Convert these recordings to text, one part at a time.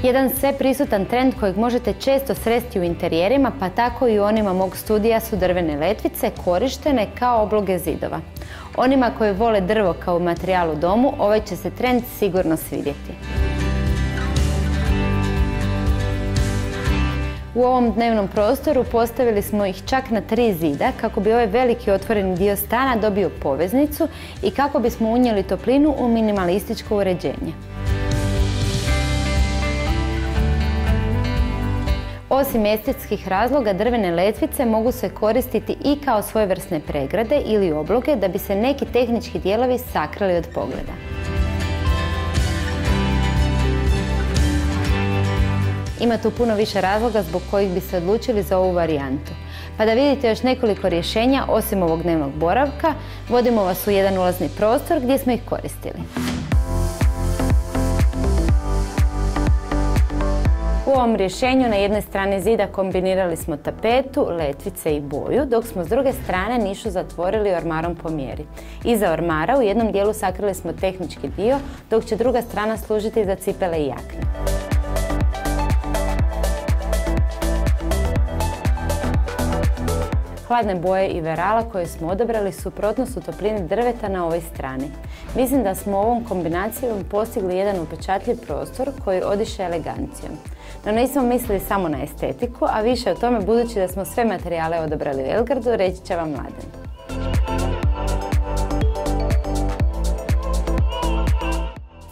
Jedan sveprisutan trend kojeg možete često sresti u interijerima, pa tako i u onima mog studija, su drvene letvice korištene kao obloge zidova. Onima koji vole drvo kao materijal u domu, ovaj će se trend sigurno svidjeti. U ovom dnevnom prostoru postavili smo ih čak na 3 zida kako bi ovaj veliki otvoreni dio stana dobio poveznicu i kako bismo unijeli toplinu u minimalističko uređenje. Osim estetskih razloga, drvene letvice mogu se koristiti i kao svojevrsne pregrade ili obloge da bi se neki tehnički dijelovi sakrili od pogleda. Ima tu puno više razloga zbog kojih bi se odlučili za ovu varijantu. Pa da vidite još nekoliko rješenja osim ovog dnevnog boravka, vodimo vas u jedan ulazni prostor gdje smo ih koristili. U ovom rješenju na jednoj strani zida kombinirali smo tapetu, letvice i boju, dok smo s druge strane nišu zatvorili ormarom po mjeri. Iza ormara u jednom dijelu sakrili smo tehnički dio, dok će druga strana služiti za cipele i jakne. Hladne boje i verala koje smo odabrali suprotno su toplini drveta na ovoj strani. Mislim da smo ovom kombinacijom postigli jedan upečatljiv prostor koji odiše elegancijom. No nismo mislili samo na estetiku, a više o tome budući da smo sve materijale odabrali u Elgardu, reći će vam Mladen.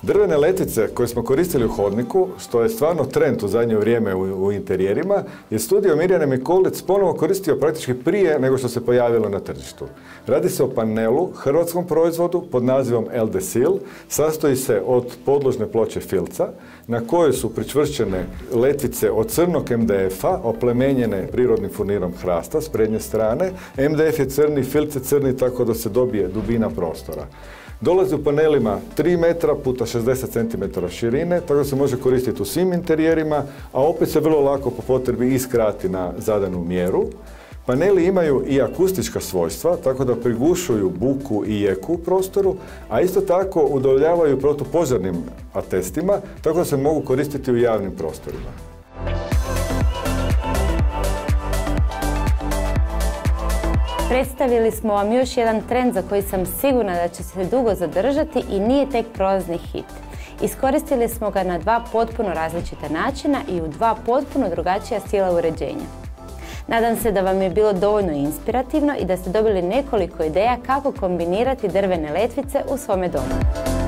Drvene letvice koje smo koristili u hodniku, što je stvarno trend u zadnje vrijeme u interijerima, je studio Mirjane Mikulic ponovo koristio praktički prije nego što se pojavilo na tržištu. Radi se o panelu, hrvatskom proizvodu pod nazivom Eldesil, sastoji se od podložne ploče filca, na kojoj su pričvršćene letvice od crnog MDF-a, oplemenjene prirodnim furnirom hrasta s prednje strane. MDF je crni, filc je crni, tako da se dobije dubina prostora. Dolazi u panelima 3 metra puta 60 cm širine, tako da se može koristiti u svim interijerima, a opet se vrlo lako po potrebi iskrati na zadanu mjeru. Paneli imaju i akustička svojstva, tako da prigušuju buku i jeku u prostoru, a isto tako udovoljavaju protupožarnim atestima, tako da se mogu koristiti u javnim prostorima. Predstavili smo vam još jedan trend za koji sam sigurna da će se dugo zadržati i nije tek prolazni hit. Iskoristili smo ga na 2 potpuno različita načina i u 2 potpuno drugačija stila uređenja. Nadam se da vam je bilo dovoljno inspirativno i da ste dobili nekoliko ideja kako kombinirati drvene letvice u svome domu.